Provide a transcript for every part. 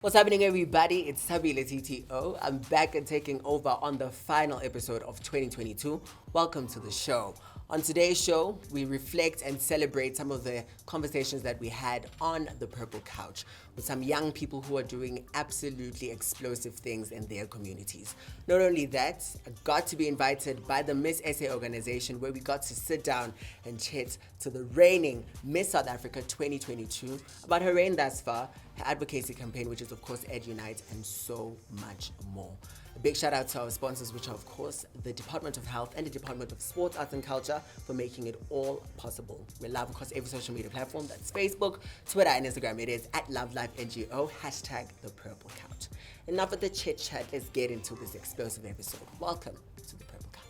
What's happening, everybody? It's Tabile TTO. I'm back and taking over on the final episode of 2022. Welcome to the show. On today's show, we reflect and celebrate some of the conversations that we had on the Purple Couch with some young people who are doing absolutely explosive things in their communities. Not only that, I got to be invited by the Miss SA organization where we got to sit down and chat to the reigning Miss South Africa 2022 about her reign thus far, her advocacy campaign, which is of course Ed Unite, and so much more. A big shout out to our sponsors, which are of course the Department of Health and the Department of Sports, Arts and Culture, for making it all possible. We're live across every social media platform. That's Facebook, Twitter, and Instagram. It is at LoveLifeNGO, hashtag the Purple Couch. Enough of the chit chat. Let's get into this explosive episode. Welcome to the Purple Couch.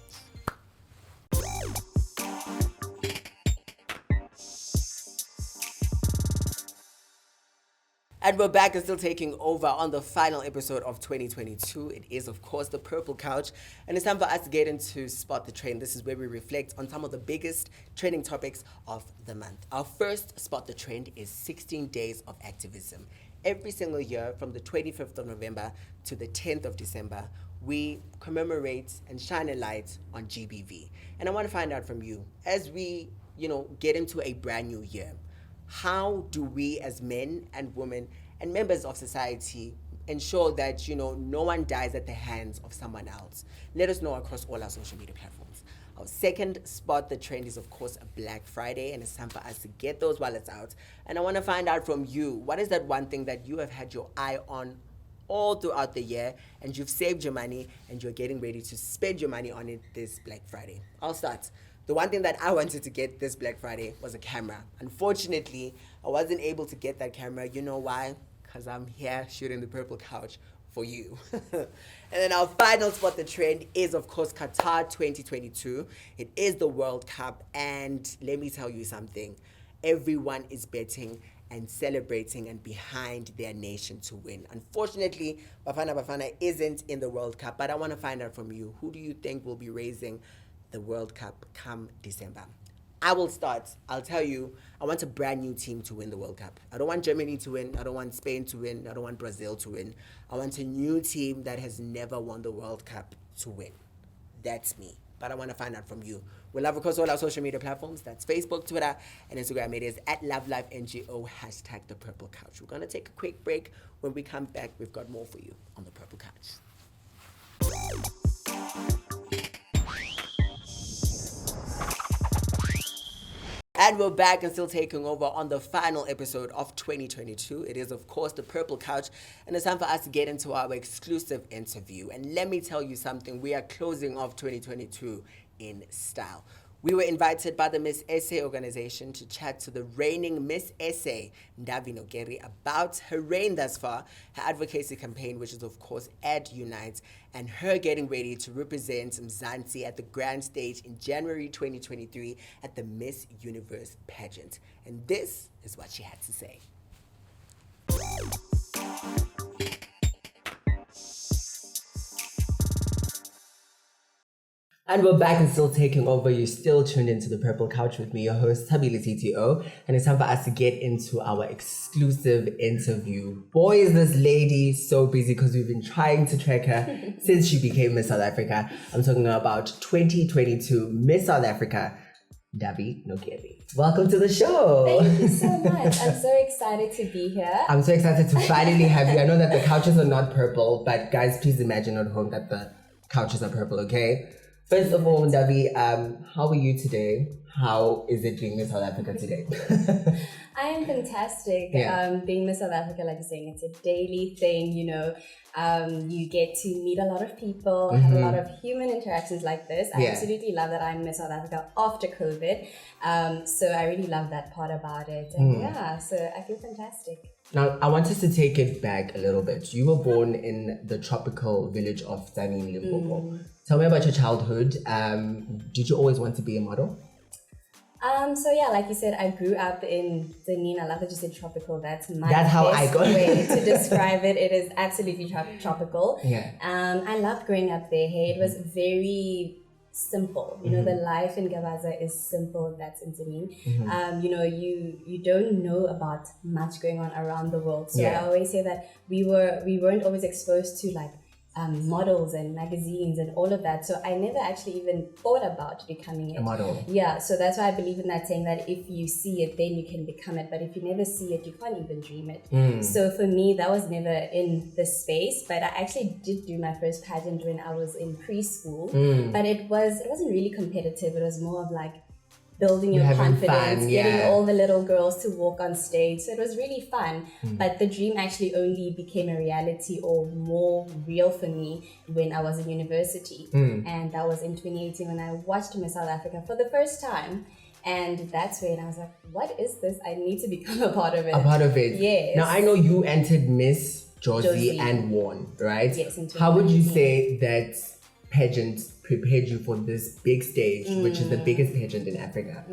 And we're back and still taking over on the final episode of 2022. It is, of course, the Purple Couch. And it's time for us to get into Spot the Trend. This is where we reflect on some of the biggest trending topics of the month. Our first Spot the Trend is 16 Days of Activism. Every single year, from the 25th of November to the 10th of December, we commemorate and shine a light on GBV. And I want to find out from you, as we, get into a brand new year, how do we as men and women and members of society ensure that, no one dies at the hands of someone else? Let us know across all our social media platforms. Our second Spot the Trend is, of course, a Black Friday, and it's time for us to get those wallets out. And I want to find out from you, what is that one thing that you have had your eye on all throughout the year, and you've saved your money, and you're getting ready to spend your money on it this Black Friday? I'll start. The one thing that I wanted to get this Black Friday was a camera. Unfortunately, I wasn't able to get that camera. You know why? Because I'm here shooting the Purple Couch for you. And then our final Spot the Trend is, of course, Qatar 2022. It is the World Cup, and let me tell you something. Everyone is betting and celebrating and behind their nation to win. Unfortunately, Bafana isn't in the World Cup, but I want to find out from you, who do you think will be raising the World Cup come December? I will start. I'll tell you, I want a brand new team to win the World Cup. I don't want Germany to win. I don't want Spain to win. I don't want Brazil to win. I want a new team that has never won the World Cup to win. That's me. But I want to find out from you. We're live across all our social media platforms. That's Facebook, Twitter, and Instagram. It is at LoveLifeNGO, hashtag the Purple Couch. We're going to take a quick break. When we come back, we've got more for you on the Purple Couch. And we're back and still taking over on the final episode of 2022. It is, of course, the Purple Couch, and it's time for us to get into our exclusive interview. And let me tell you something, we are closing off 2022 in style. We were invited by the Miss SA organization to chat to the reigning Miss SA, Ndavi Nokeri, about her reign thus far, her advocacy campaign, which is of course Ed Unite, and her getting ready to represent Mzansi at the grand stage in January 2023 at the Miss Universe pageant. And this is what she had to say. And we're back and still taking over. You're still tuned into the Purple Couch with me, your host, Tabile TTO. And it's time for us to get into our exclusive interview. Boy, is this lady so busy, because we've been trying to track her since she became Miss South Africa. I'm talking about 2022 Miss South Africa, Ndavi Nokeri. Welcome to the show. Thank you so much. I'm so excited to be here. I'm so excited to finally have you. I know that the couches are not purple, but guys, please imagine at home that the couches are purple, okay? First of all, Ndavi, how are you today? How is it being Miss South Africa today? I am fantastic. Yeah. Being Miss South Africa, like you're saying, it's a daily thing, you get to meet a lot of people, have a lot of human interactions like this. I absolutely love that I'm Miss South Africa after COVID. So I really love that part about it. And so I feel fantastic. Now, I want us to take it back a little bit. You were born in the tropical village of Ndavi in Limpopo. Tell me about your childhood. Did you always want to be a model? So yeah, like you said, I grew up in Zanin. I love that you said tropical. That's how I got it. Way to describe it. It is absolutely tropical. Yeah. I loved growing up there. Hey, it was very simple. You know, the life in Gabaza is simple. That's Intamin. You know, you don't know about much going on around the world. So I always say that we weren't always exposed to like models and magazines and all of that. So I never actually even thought about becoming a model. Yeah, so that's why I believe in that saying that if you see it, then you can become it. But if you never see it, you can't even dream it. So for me, that was never in the space. But I actually did do my first pageant when I was in preschool. But it wasn't really competitive. It was more of like building your confidence, getting all the little girls to walk on stage. So it was really fun. But the dream actually only became a reality or more real for me when I was in university. And that was in 2018 when I watched Miss South Africa for the first time. And that's when I was like, what is this? I need to become a part of it. A part of it. Yes. Now, I know you entered Miss Josie and won, right? Yes, in 2019. How would you say that pageant prepared you for this big stage, which is the biggest pageant in Africa?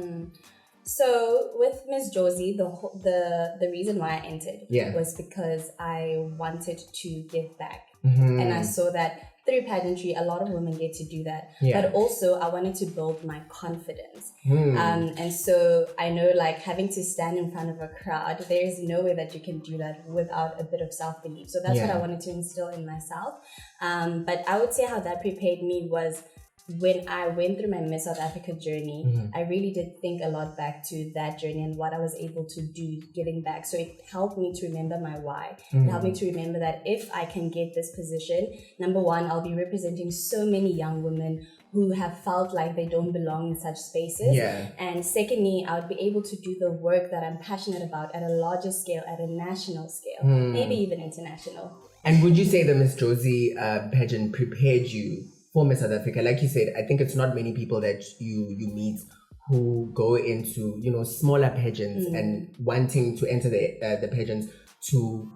So with Miss Josie, the reason why I entered was because I wanted to give back. And I saw that through pageantry, a lot of women get to do that. But also, I wanted to build my confidence. And so I know, like, having to stand in front of a crowd, there is no way that you can do that without a bit of self-belief. So that's what I wanted to instill in myself. But I would say how that prepared me was when I went through my Miss South Africa journey, I really did think a lot back to that journey and what I was able to do giving back. So it helped me to remember my why. It helped me to remember that if I can get this position, number one, I'll be representing so many young women who have felt like they don't belong in such spaces. And secondly, I would be able to do the work that I'm passionate about at a larger scale, at a national scale, maybe even international. And would you say the Miss Josie pageant prepared you for Miss South Africa? Like you said, I think it's not many people that you meet who go into, you know, smaller pageants and wanting to enter the pageants to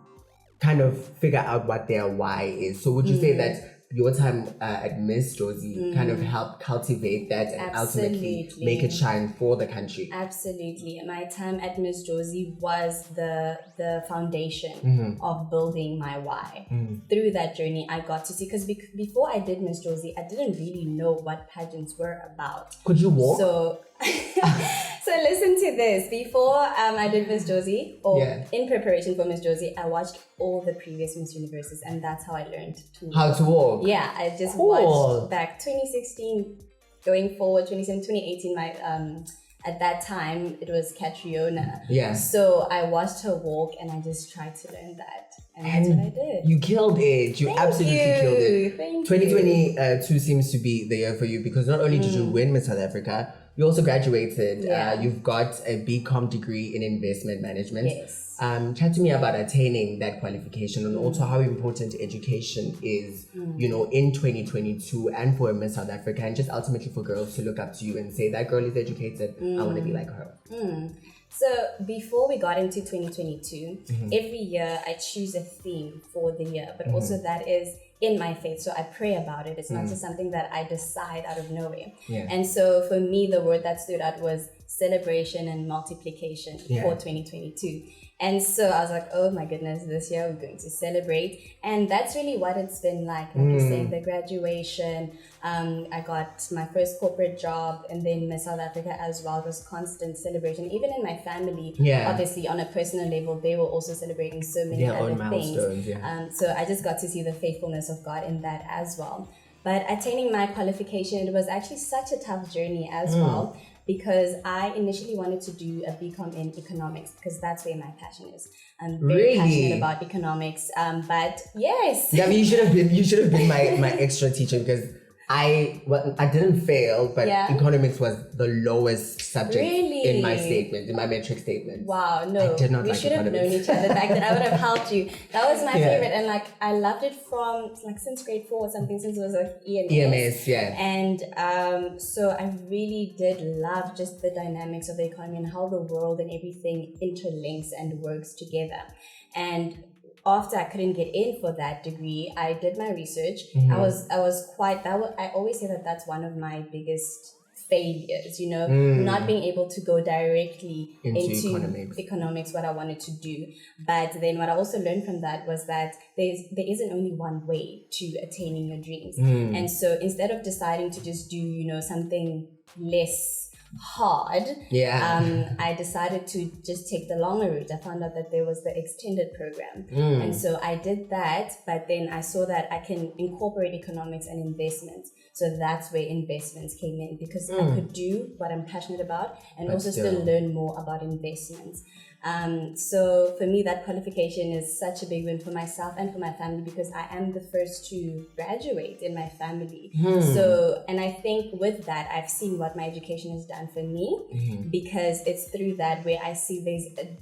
kind of figure out what their why is. So would you say that your time at Miss Josie kind of helped cultivate that and ultimately make it shine for the country? Absolutely. My time at Miss Josie was the foundation of building my why. Through that journey, I got to see, because before I did Miss Josie, I didn't really know what pageants were about. Could you walk? So listen to this. Before I did Miss Josie, or in preparation for Miss Josie, I watched all the previous Miss Universes, and that's how I learned to walk. How to walk? Yeah, I just watched back 2016, going forward, 2017, 2018, my at that time it was Catriona. So I watched her walk and I just tried to learn that. And that's what I did. You killed it. You absolutely killed it. 2022 seems to be the year for you, because not only did you win Miss South Africa, you also graduated. You've got a BCom degree in investment management. Chat to me about attaining that qualification, and also how important education is, you know, in 2022 and for Miss South Africa, and just ultimately for girls to look up to you and say, that girl is educated, I want to be like her. So before we got into 2022, every year I choose a theme for the year, but also that is in my faith. So I pray about it. It's not just something that I decide out of nowhere. And so for me, the word that stood out was celebration and multiplication for 2022. And so I was like, oh my goodness, this year we're going to celebrate. And that's really what it's been like. Like you're saying, the graduation, I got my first corporate job, and then Miss South Africa as well. It was constant celebration. Even in my family, obviously on a personal level, they were also celebrating so many other things. So I just got to see the faithfulness of God in that as well. But attaining my qualification, it was actually such a tough journey as well, because I initially wanted to do a BCom in economics, because that's where my passion is. I'm very passionate about economics. But yes. Yeah, I mean, you should have been my extra teacher, because I didn't fail, but economics was the lowest subject in my statement, in my metric statement. Wow, no. I did not we like should have known each other back then. I would have helped you. That was my favorite, and like I loved it from like since grade 4 or something, since it was like EMS. And so I really did love just the dynamics of the economy and how the world and everything interlinks and works together. And after I couldn't get in for that degree, I did my research. I was quite, I always say that that's one of my biggest failures, not being able to go directly into economics, what I wanted to do. But then what I also learned from that was that there isn't only one way to attaining your dreams. And so instead of deciding to just do, something less hard, I decided to just take the longer route. I found out that there was the extended program, and so I did that. But then I saw that I can incorporate economics and investments, so that's where investments came in, because I could do what I'm passionate about and but also still learn more about investments. So for me, that qualification is such a big win for myself and for my family, because I am the first to graduate in my family. So, and I think with that, I've seen what my education has done for me, because it's through that where I see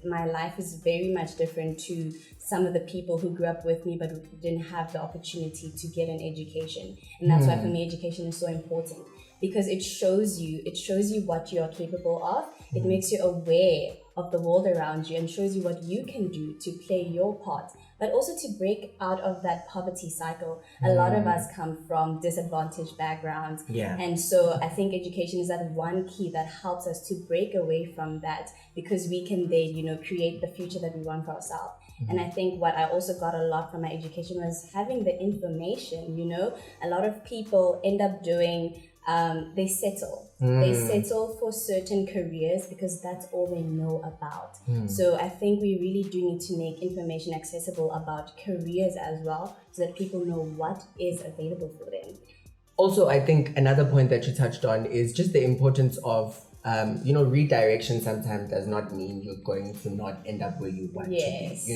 my life is very much different to some of the people who grew up with me but didn't have the opportunity to get an education. And that's why for me, education is so important, because it shows you what you're capable of. It makes you aware of the world around you and shows you what you can do to play your part, but also to break out of that poverty cycle. A lot of us come from disadvantaged backgrounds. And so I think education is that one key that helps us to break away from that, because we can then, create the future that we want for ourselves. And I think what I also got a lot from my education was having the information. A lot of people end up doing, they settle for certain careers because that's all they know about. So I think we really do need to make information accessible about careers as well, so that people know what is available for them. Also, I think another point that you touched on is just the importance of redirection sometimes does not mean you're going to not end up where you want to be, Yes.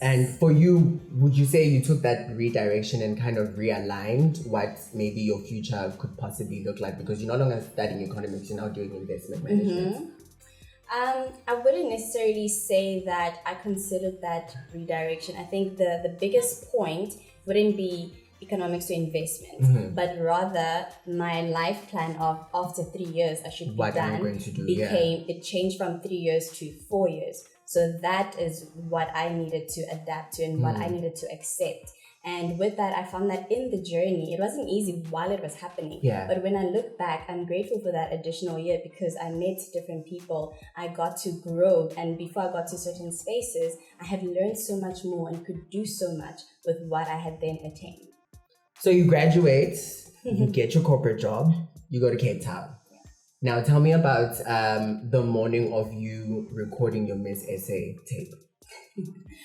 And for you, would you say you took that redirection and kind of realigned what maybe your future could possibly look like? Because you're no longer studying economics, you're now doing investment management. I wouldn't necessarily say that I considered that redirection. I think the biggest point wouldn't be economics to investment, but rather my life plan of after 3 years I should be what done I'm going to do, it changed from 3 years to 4 years. So that is what I needed to adapt to and what I needed to accept. And with that, I found that in the journey, it wasn't easy while it was happening. But when I look back, I'm grateful for that additional year, because I met different people. I got to grow. And before I got to certain spaces, I had learned so much more and could do so much with what I had then attained. So you graduate, you get your corporate job, you go to Cape Town. Now tell me about the morning of you recording your Miss SA tape.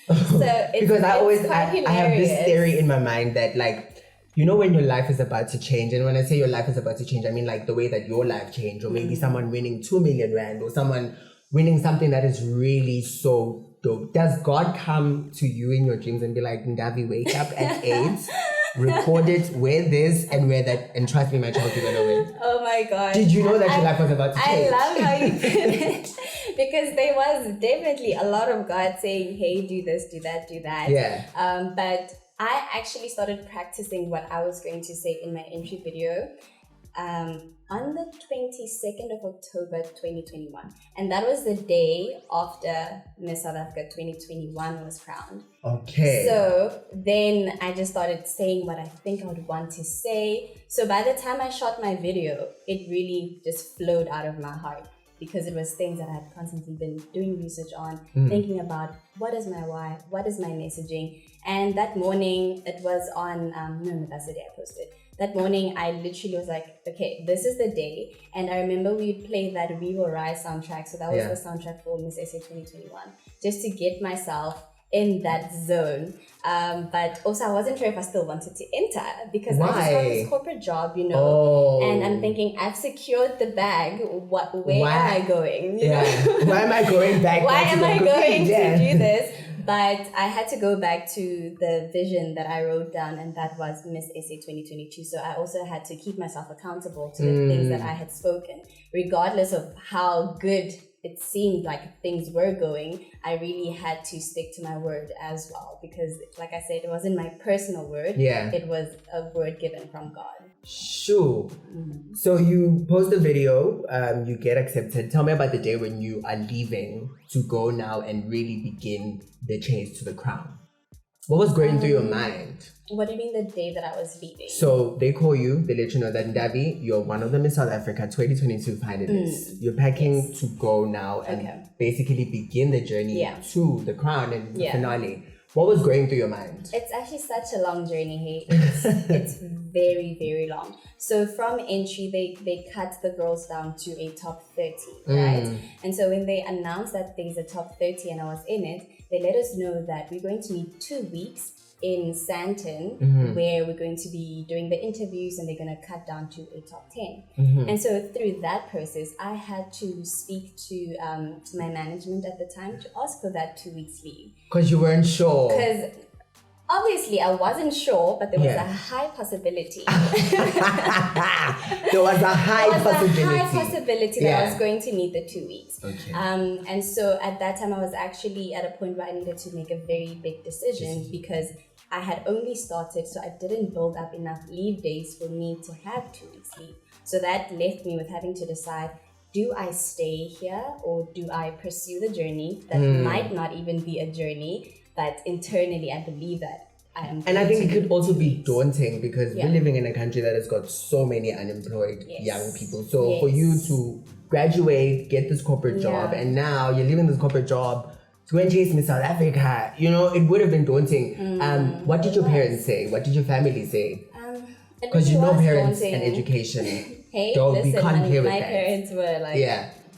So because I have this theory in my mind that when your life is about to change, and when I say your life is about to change, I mean like the way that your life changed, or maybe someone winning 2 million rand, or someone winning something that is really so dope. Does God come to you in your dreams and be like, Ndavi, wake up at 8, record it, wear this and wear that, and trust me, my child, you're gonna win? Oh my God. Did you know that your life was about to change? I love how you put it, because there was definitely a lot of God saying, hey, do this, do that, do that. But I actually started practicing what I was going to say in my entry video on the 22nd of October 2021, and that was the day after Miss South Africa 2021 was crowned. Okay. So then I just started saying what I think I would want to say. So by the time I shot my video, it really just flowed out of my heart, because it was things that I had constantly been doing research on, thinking about what is my why, what is my messaging. And that morning, it was on, that's the day I posted. That morning, I literally was like, okay, this is the day. And I remember we'd play that We Will Rise soundtrack. So that was the soundtrack for Miss SA 2021, just to get myself in that zone. But also I wasn't sure if I still wanted to enter, because I just got this corporate job, and I'm thinking, I've secured the bag. Where am I going? Why am I going back? Why am I going to do this? But I had to go back to the vision that I wrote down, and that was Miss SA 2022. So I also had to keep myself accountable to the things that I had spoken, regardless of how good it seemed like things were going. I really had to stick to my word as well, because like I said, it wasn't my personal word. It was a word given from God. Sure. So you post the video, you get accepted. Tell me about the day when you are leaving to go now and really begin the chase to the crown. What was going through your mind? What do you mean the day that I was leaving? So they call you, they let you know that Ndavi, you're one of them in South Africa, 2022 finalists. You're packing to go now and basically begin the journey to the crown and the finale. What was going through your mind? It's actually such a long journey, hey. It's very, very long. So from entry, they cut the girls down to a top 30, right? And so when they announced that there's a top 30 and I was in it, they let us know that we're going to need 2 weeks in Sandton, where we're going to be doing the interviews and they're going to cut down to a top 10. And so through that process, I had to speak to my management at the time to ask for that 2 weeks leave. Because you weren't sure. Because obviously I wasn't sure, but there was a high possibility. There was a high possibility that I was going to need the 2 weeks. Okay. And so at that time I was actually at a point where I needed to make a very big decision because I had only started, so I didn't build up enough leave days for me to have 2 weeks leave. So that left me with having to decide, do I stay here or do I pursue the journey that might not even be a journey, but internally I believe that I am. And I think it could also be daunting because we're living in a country that has got so many unemployed young people. So for you to graduate, get this corporate job, and now you're leaving this corporate job to go and chase Miss South Africa, you know, it would have been daunting. What did your parents say? What did your family say? Because you know parents daunting. And education. Hey, listen, my parents were like,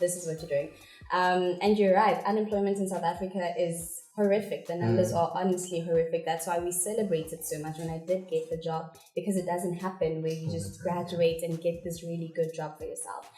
this is what you're doing. And you're right, unemployment in South Africa is horrific. The numbers are honestly horrific. That's why we celebrated so much when I did get the job, because it doesn't happen where you just graduate and get this really good job for yourself.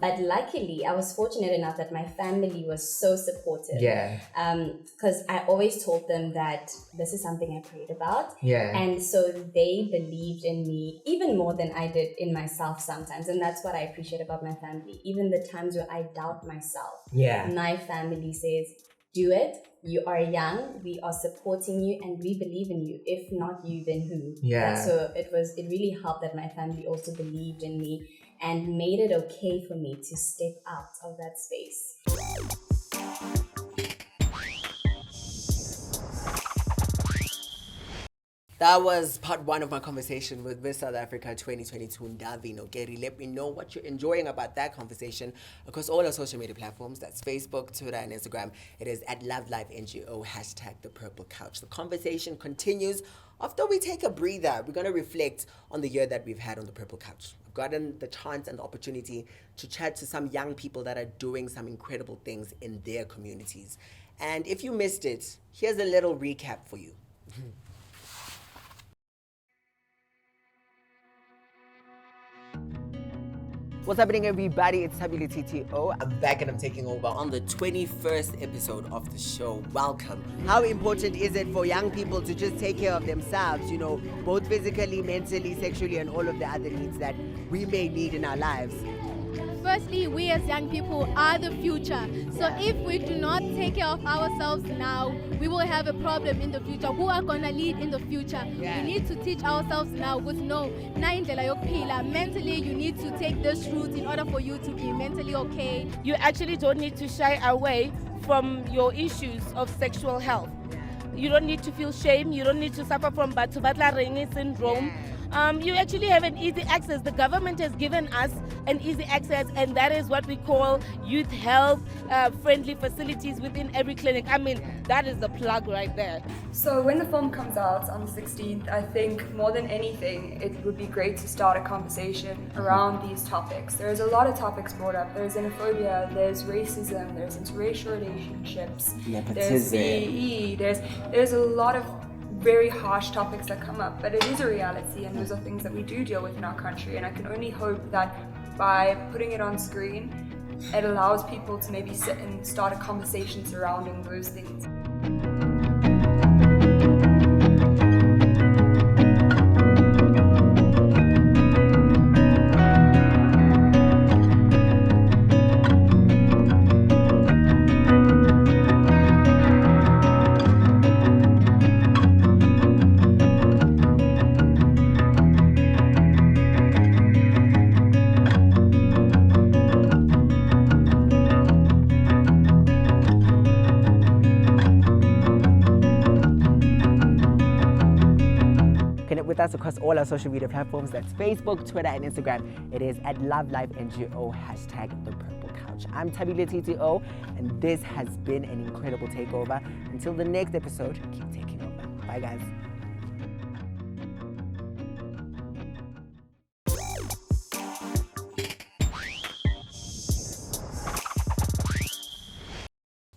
But luckily, I was fortunate enough that my family was so supportive. Because I always told them that this is something I prayed about. And so they believed in me even more than I did in myself sometimes. And that's what I appreciate about my family. Even the times where I doubt myself, my family says, do it. You are young. We are supporting you, and we believe in you. If not you, then who? So it really helped that my family also believed in me and made it okay for me to step out of that space. That was part one of my conversation with Miss South Africa 2022, Ndavi Nokeri. Let me know what you're enjoying about that conversation across all our social media platforms. That's Facebook, Twitter, and Instagram. It is at LoveLifeNGO, #The Purple Couch. The conversation continues after we take a breather. We're going to reflect on the year that we've had on the Purple Couch. I've gotten the chance and the opportunity to chat to some young people that are doing some incredible things in their communities. And if you missed it, here's a little recap for you. What's happening, everybody? It's Tabula TTO. I'm back and I'm taking over on the 21st episode of the show. Welcome. How important is it for young people to just take care of themselves, you know, both physically, mentally, sexually, and all of the other needs that we may need in our lives? Firstly, we as young people are the future. So if we do not take care of ourselves now, we will have a problem in the future. Who are going to lead in the future? We need to teach ourselves now with mentally you need to take this route in order for you to be mentally okay. You actually don't need to shy away from your issues of sexual health. You don't need to feel shame. You don't need to suffer from Batla Ringi syndrome. You actually have an easy access. The government has given us an easy access, and that is what we call youth health friendly facilities within every clinic. I mean, that is the plug right there. So when the film comes out on the 16th, I think more than anything, it would be great to start a conversation around these topics. There's a lot of topics brought up. There's xenophobia, there's racism, there's interracial relationships, there's VE, there's a lot of very harsh topics that come up, but it is a reality, and those are things that we do deal with in our country. And I can only hope that by putting it on screen, it allows people to maybe sit and start a conversation surrounding those things. with us across all our social media platforms. That's Facebook, Twitter, and Instagram. It is at LoveLifeNGO, #The Purple Couch. I'm Tabile TTO, and this has been an incredible takeover. Until the next episode, keep taking over. Bye, guys.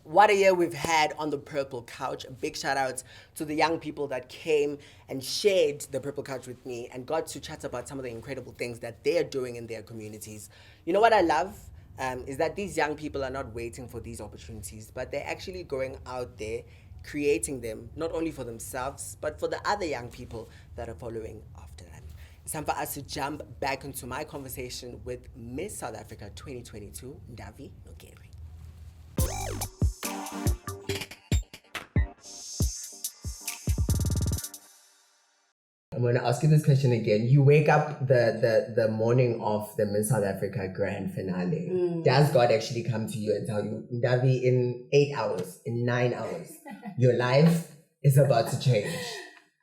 What a year we've had on the Purple Couch. A big shout out to the young people that came and shared the Purple Couch with me and got to chat about some of the incredible things that they're doing in their communities. You know what I love? Is that these young people are not waiting for these opportunities, but they're actually going out there, creating them, not only for themselves, but for the other young people that are following after them. It's time for us to jump back into my conversation with Miss South Africa 2022, Ndavi Nokeri. I'm going to ask you this question again. You wake up the morning of the Miss South Africa grand finale. Does God actually come to you and tell you, Ndavi, in 8 hours, in 9 hours, your life is about to change?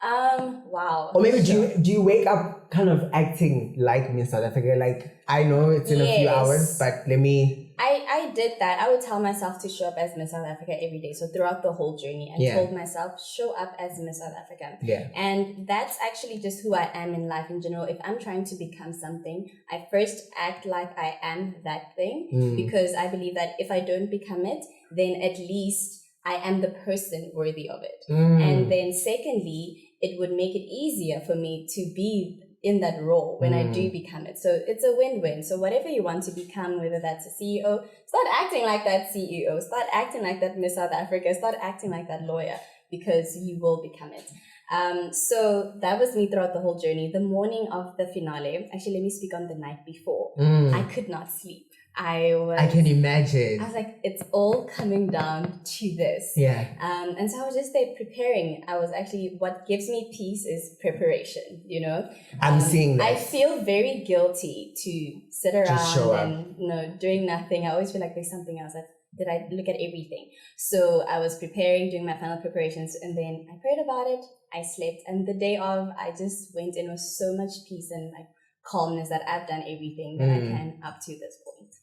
Wow. Or maybe do you wake up kind of acting like Miss South Africa? Like, I know it's in a few hours, but let me... I did that. I would tell myself to show up as Miss South Africa every day. So throughout the whole journey, I told myself, show up as Miss South Africa. Yeah. And that's actually just who I am in life in general. If I'm trying to become something, I first act like I am that thing, because I believe that if I don't become it, then at least I am the person worthy of it. And then secondly, it would make it easier for me to be in that role when I do become it. So it's a win-win. So whatever you want to become, whether that's a CEO, start acting like that CEO, start acting like that Miss South Africa, start acting like that lawyer, because you will become it. So that was me throughout the whole journey. The morning of the finale, actually let me speak on the night before. I could not sleep. I can imagine. I was like, it's all coming down to this. Yeah. And so I was just there preparing. I was actually, what gives me peace is preparation, you know? I'm seeing that. I feel very guilty to sit around and, doing nothing. I always feel like there's something else. Did I look at everything? So I was preparing, doing my final preparations, and then I prayed about it. I slept. And the day of, I just went in with so much peace and like calmness that I've done everything that I can up to this point.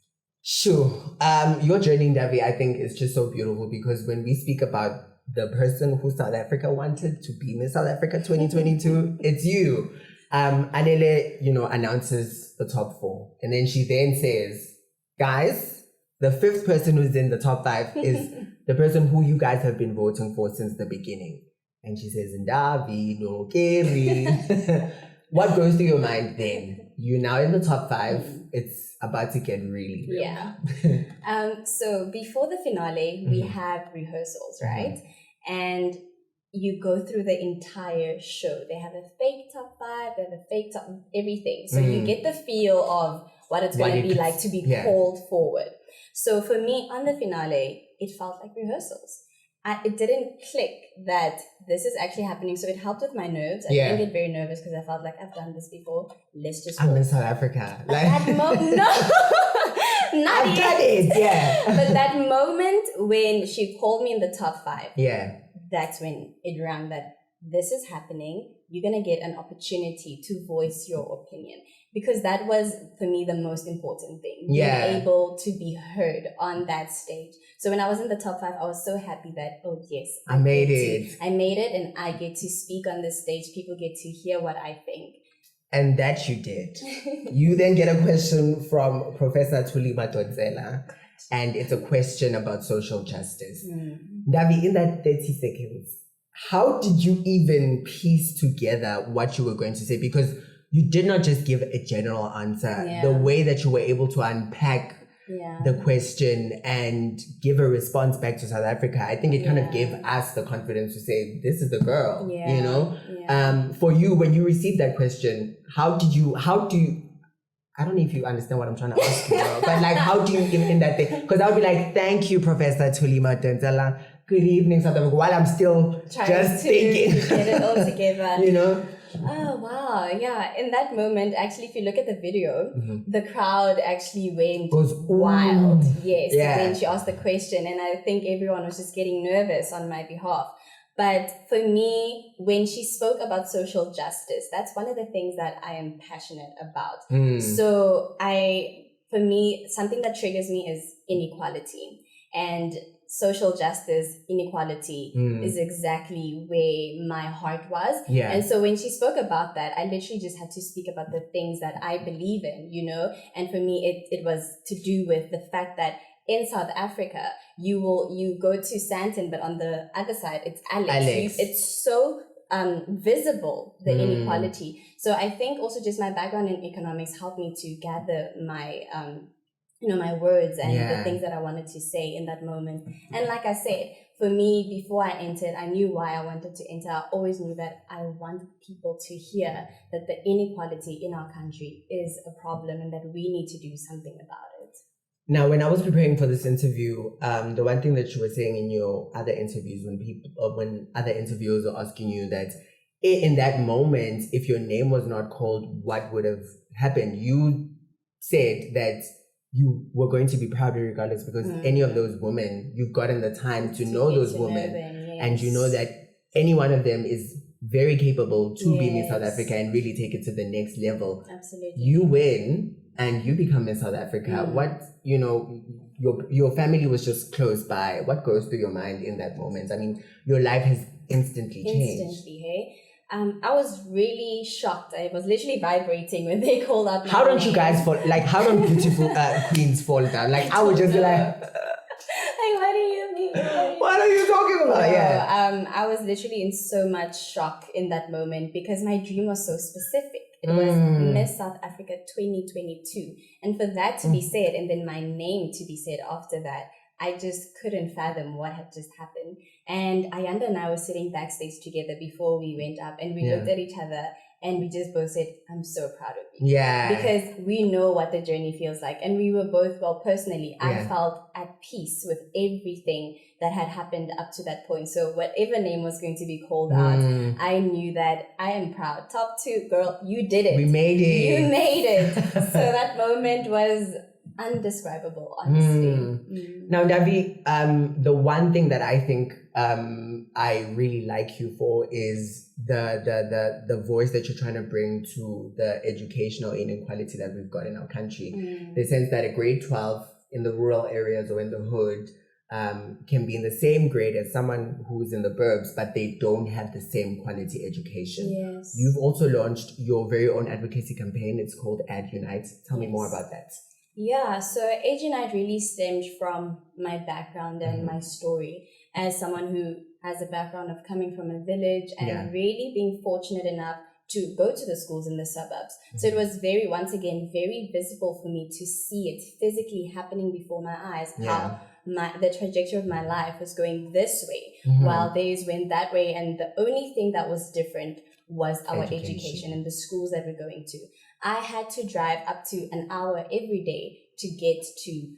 Sure. Your journey, Ndavi, I think is just so beautiful, because when we speak about the person who South Africa wanted to be Miss South Africa 2022, it's you. Anele, announces the top 4. And then she then says, guys, the 5th person who's in the top 5 is the person who you guys have been voting for since the beginning. And she says, Ndavi Nokeri. What goes through your mind then? You're now in the top 5. It's about to get really real. Yeah. So before the finale, we have rehearsals, right? And you go through the entire show. They have a fake top 5, they have a fake top everything. So you get the feel of what it's going to be like to be called forward. So for me, on the finale, it felt like rehearsals. It didn't click that this is actually happening. So it helped with my nerves. I didn't get very nervous because I felt like I've done this before. Let's just I'm in South Africa. Like that no, not I've done it, But that moment when she called me in the top 5, that's when it rang that this is happening. You're going to get an opportunity to voice your opinion. Because that was, for me, the most important thing. Being able to be heard on that stage. So when I was in the top 5, I was so happy that, oh yes, I made it. I made it, and I get to speak on this stage. People get to hear what I think. And that you did. You then get a question from Professor Thulima Donzela, and it's a question about social justice. Ndavi, in that 30 seconds, how did you even piece together what you were going to say? Because you did not just give a general answer. The way that you were able to unpack the question and give a response back to South Africa, I think it kind of gave us the confidence to say, this is the girl, you know? For you, when you received that question, how do you, I don't know if you understand what I'm trying to ask you, but like, how do you in that thing? Because I would be like, thank you, Professor Thulima Donzela. Good evening, South Africa. While I'm still just thinking. Get it all together. You know? Oh, wow. Yeah. In that moment, actually, if you look at the video, the crowd actually goes wild. Yes. When she asked the question. And I think everyone was just getting nervous on my behalf. But for me, when she spoke about social justice, that's one of the things that I am passionate about. So for me, something that triggers me is inequality. And social justice, inequality is exactly where my heart was. Yeah. And so when she spoke about that, I literally just had to speak about the things that I believe in, you know? And for me, it was to do with the fact that in South Africa, you go to Sandton, but on the other side, it's Alex. It's so visible, the inequality. So I think also just my background in economics helped me to gather my my words and the things that I wanted to say in that moment. And like I said, for me, before I entered, I knew why I wanted to enter. I always knew that I wanted people to hear that the inequality in our country is a problem and that we need to do something about it. Now, when I was preparing for this interview, the one thing that you were saying in your other interviews, when other interviewers were asking you that in that moment, if your name was not called, what would have happened? You said that you were going to be proud regardless, because any of those women, you've gotten the time to know those women, and you know that any one of them is very capable to be Miss South Africa and really take it to the next level. Absolutely. You win and you become Miss South Africa. What, your family was just close by. What goes through your mind in that moment? I mean, your life has instantly changed. Instantly, hey? I was really shocked. I was literally vibrating when they called out my How don't name. you guys fall, like, how don't beautiful queens fall down? Like, I would just be like, what do you mean? what are you talking about? Yeah. I was literally in so much shock in that moment because my dream was so specific. It was Miss South Africa 2022. And for that to be said, and then my name to be said after that, I just couldn't fathom what had just happened. And Ayanda and I were sitting backstage together before we went up, and we looked at each other and we just both said, I'm so proud of you. Yeah. Because we know what the journey feels like. And we were both, well, personally, I felt at peace with everything that had happened up to that point. So whatever name was going to be called out, I knew that I am proud. Top 2, girl, you did it. We made it. You made it. So that moment was undescribable, honestly. Now, Ndavi, the one thing that I think I really like you for is the voice that you're trying to bring to the educational inequality that we've got in our country. The sense that a grade 12 in the rural areas or in the hood can be in the same grade as someone who's in the burbs, but they don't have the same quality education. Yes. You've also launched your very own advocacy campaign. It's called Ad Unite. Tell me more about that. Yeah, so Age Unite really stemmed from my background and my story as someone who has a background of coming from a village and really being fortunate enough to go to the schools in the suburbs. So it was once again, very visible for me to see it physically happening before my eyes, how the trajectory of my life was going this way, while theirs went that way. And the only thing that was different was our education and the schools that we're going to. I had to drive up to an hour every day to get to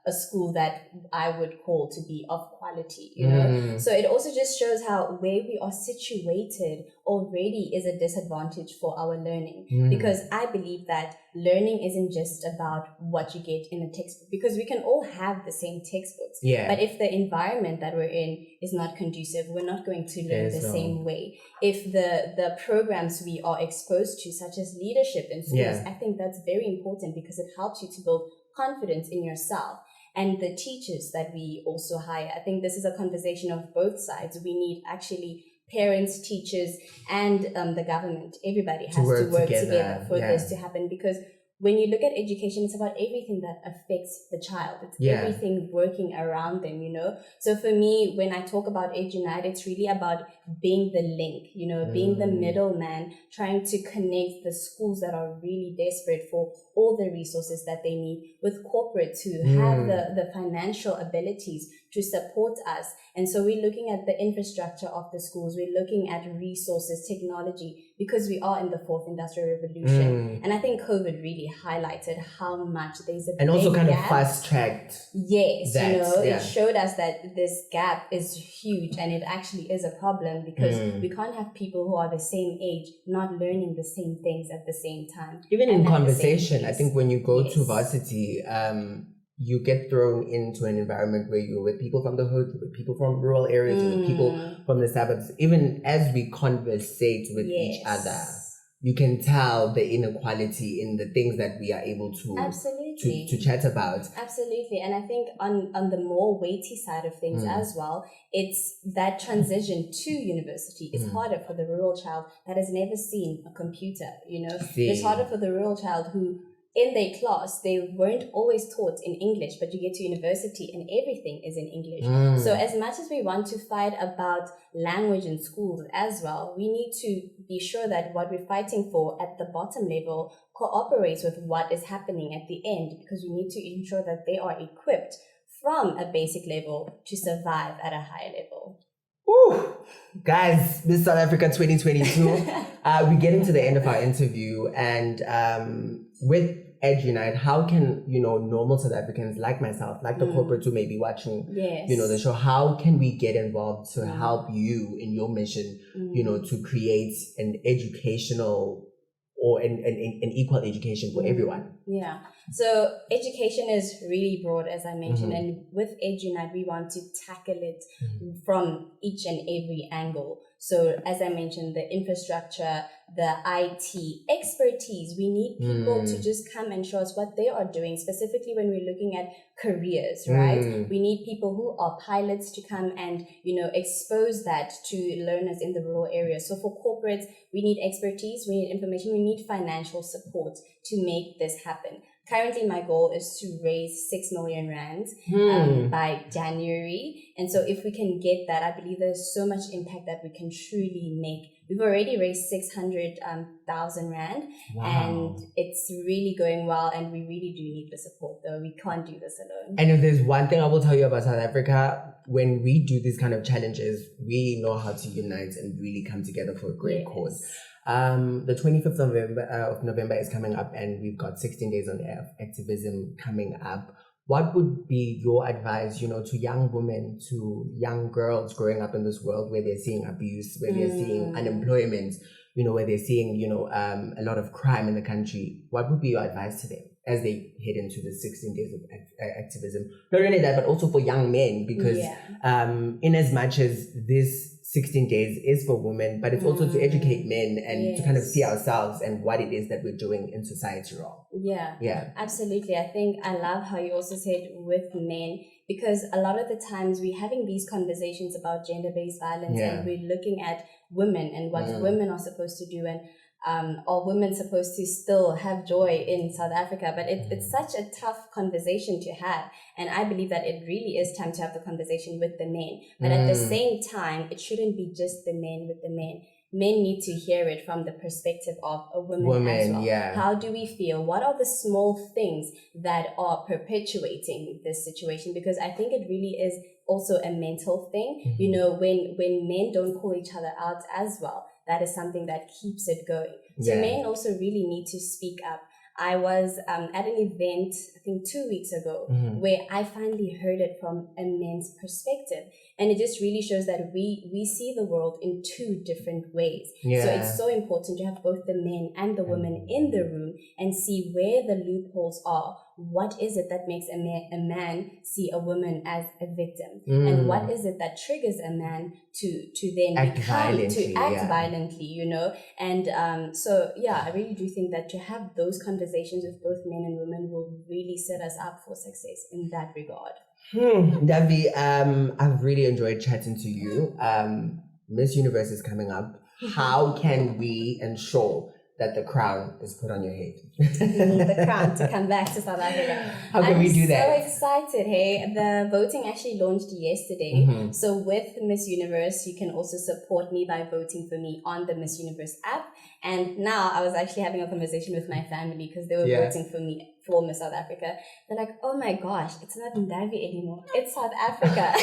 a school that I would call to be of quality, you know? So it also just shows how where we are situated already is a disadvantage for our learning. Because I believe that learning isn't just about what you get in a textbook, because we can all have the same textbooks. But if the environment that we're in is not conducive, we're not going to learn the same way. If the programs we are exposed to, such as leadership in schools, I think that's very important because it helps you to build confidence in yourself. And the teachers that we also hire, I think this is a conversation of both sides. We need actually parents, teachers, and the government. Everybody has to work together for this to happen, because when you look at education, it's about everything that affects the child. It's everything working around them, you know? So for me, when I talk about Age Unite, it's really about being the link, you know, being the middleman, trying to connect the schools that are really desperate for all the resources that they need with corporate to have the financial abilities to support us. And so we're looking at the infrastructure of the schools. We're looking at resources, technology, because we are in the 4th Industrial Revolution. And I think COVID really highlighted how much there's a and also kind gap. of fast-tracked. Yes, that, you know, it showed us that this gap is huge, and it actually is a problem because we can't have people who are the same age not learning the same things at the same time. Even in conversation, I think when you go to varsity, you get thrown into an environment where you're with people from the hood, with people from rural areas, with people from the suburbs. Even as we conversate with each other, you can tell the inequality in the things that we are able to chat about. Absolutely. And I think on the more weighty side of things as well, it's that transition to university is harder for the rural child that has never seen a computer, It's harder for the rural child who in their class, they weren't always taught in English, but you get to university and everything is in English. So as much as we want to fight about language in schools as well, we need to be sure that what we're fighting for at the bottom level cooperates with what is happening at the end, because we need to ensure that they are equipped from a basic level to survive at a higher level. Woo! Guys, Miss South Africa 2022, we're getting to the end of our interview, and with Edge Unite, how can, normal South Africans like myself, like the corporates who may be watching, the show, how can we get involved to help you in your mission, to create an educational or an equal education for everyone? Yeah. So education is really broad, as I mentioned, and with Edge Unite, we want to tackle it from each and every angle. So as I mentioned, the infrastructure, the IT expertise, we need people to just come and show us what they are doing, specifically when we're looking at careers, right? We need people who are pilots to come and, expose that to learners in the rural areas. So for corporates, we need expertise, we need information, we need financial support to make this happen. Currently, my goal is to raise 6 million rands by January. And so if we can get that, I believe there's so much impact that we can truly make. We've already raised 600,000 rand, and it's really going well. And we really do need the support, though. We can't do this alone. And if there's one thing I will tell you about South Africa, when we do these kind of challenges, we know how to unite and really come together for a great cause. The 25th of November is coming up, and we've got 16 days on air of activism coming up. What would be your advice, to young women, to young girls growing up in this world where they're seeing abuse, where they're seeing unemployment, where they're seeing, a lot of crime in the country? What would be your advice to them as they head into the 16 days of activism? Not only that, but also for young men, because in as much as this 16 days is for women, but it's also to educate men and to kind of see ourselves and what it is that we're doing in society wrong. Yeah, absolutely. I think I love how you also said with men, because a lot of the times we're having these conversations about gender-based violence and we're looking at women and what women are supposed to do, and are women supposed to still have joy in South Africa? But it's such a tough conversation to have. And I believe that it really is time to have the conversation with the men. But at the same time, it shouldn't be just the men with the men. Men need to hear it from the perspective of a woman as well. How do we feel? What are the small things that are perpetuating this situation? Because I think it really is also a mental thing. When men don't call each other out as well, that is something that keeps it going. So men also really need to speak up. I was at an event, I think 2 weeks ago, where I finally heard it from a man's perspective. And it just really shows that we see the world in two different ways. So it's so important to have both the men and the women in the room and see where the loopholes are. What is it that makes a man see a woman as a victim? And what is it that triggers a man to then act violently? And I really do think that to have those conversations with both men and women will really set us up for success in that regard. Ndavi, I've really enjoyed chatting to you. Miss Universe is coming up. How can we ensure that the crown is put on your head? The crown to come back to South Africa. How can we do that? I'm so excited. Hey, the voting actually launched yesterday. So with Miss Universe, you can also support me by voting for me on the Miss Universe app. And now I was actually having a conversation with my family because they were voting for me for Miss South Africa. They're like, oh my gosh, it's not Ndavi anymore. It's South Africa.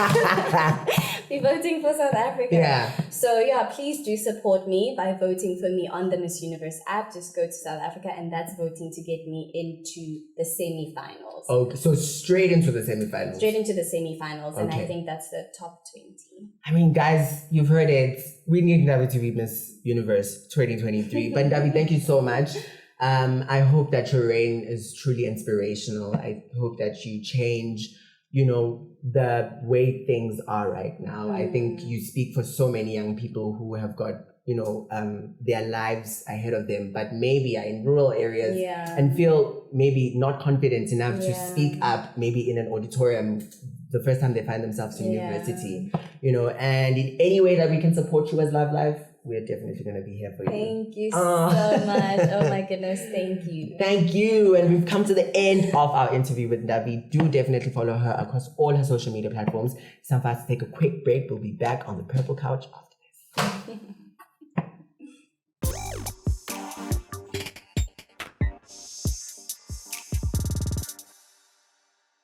We're voting for South Africa. So please do support me by voting for me on the Miss Universe app. Just go to South Africa, and that's voting to get me into the semi-finals. Okay, so straight into the semi-finals. Straight into the semi-finals, and I think that's the top 20. I mean, guys, you've heard it. We need Ndavi to be Miss Universe 2023. But Ndavi, thank you so much. I hope that your reign is truly inspirational. I hope that you change, the way things are right now. I think you speak for so many young people who have got, their lives ahead of them, but maybe are in rural areas and feel maybe not confident enough to speak up, maybe in an auditorium the first time they find themselves in university, and in any way that we can support you as Love Life, we're definitely going to be here for you. Thank you so much. Oh my goodness, thank you. Thank you. And we've come to the end of our interview with Ndavi. Do definitely follow her across all her social media platforms. It's time for us to take a quick break. We'll be back on the Purple Couch after this.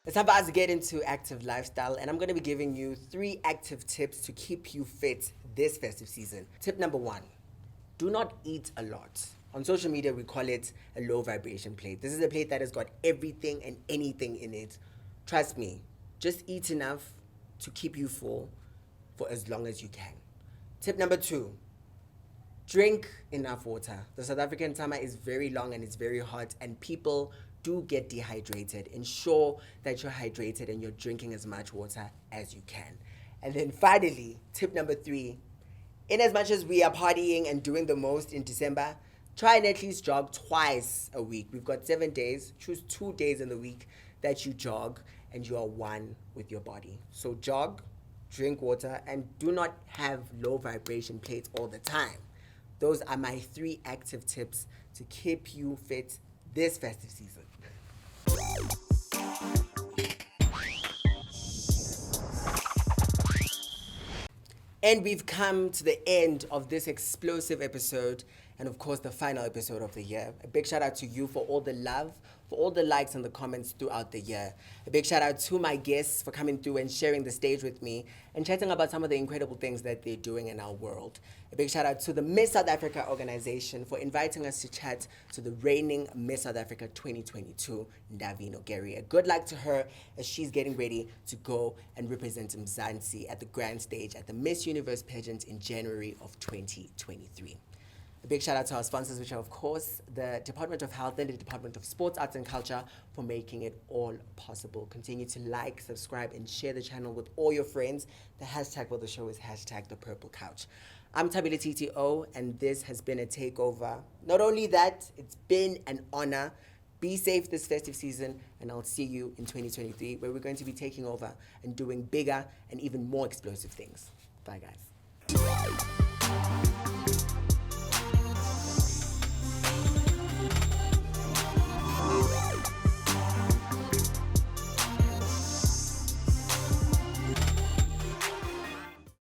It's time for us to get into active lifestyle, and I'm going to be giving you 3 active tips to keep you fit this festive season. Tip number 1, do not eat a lot. On social media, we call it a low vibration plate. This is a plate that has got everything and anything in it. Trust me, just eat enough to keep you full for as long as you can. Tip number 2, drink enough water. The South African summer is very long and it's very hot, and people do get dehydrated. Ensure that you're hydrated and you're drinking as much water as you can. And then finally, tip number 3, in as much as we are partying and doing the most in December, try and at least jog twice a week. We've got 7 days. Choose 2 days in the week that you jog and you are one with your body. So jog, drink water, and do not have low vibration plates all the time. Those are my 3 active tips to keep you fit this festive season. And we've come to the end of this explosive episode, and of course the final episode of the year. A big shout out to you for all the love, for all the likes and the comments throughout the year. A big shout out to my guests for coming through and sharing the stage with me and chatting about some of the incredible things that they're doing in our world. A big shout out to the Miss South Africa organization for inviting us to chat to the reigning Miss South Africa 2022, Ndavi Nokeri. A good luck to her as she's getting ready to go and represent Mzansi at the grand stage at the Miss Universe pageant in January of 2023. A big shout out to our sponsors, which are, of course, the Department of Health and the Department of Sports, Arts and Culture, for making it all possible. Continue to like, subscribe, and share the channel with all your friends. The hashtag for the show is #ThePurpleCouch. I'm Tabile TTO, and this has been a takeover. Not only that, it's been an honor. Be safe this festive season, and I'll see you in 2023, where we're going to be taking over and doing bigger and even more explosive things. Bye, guys.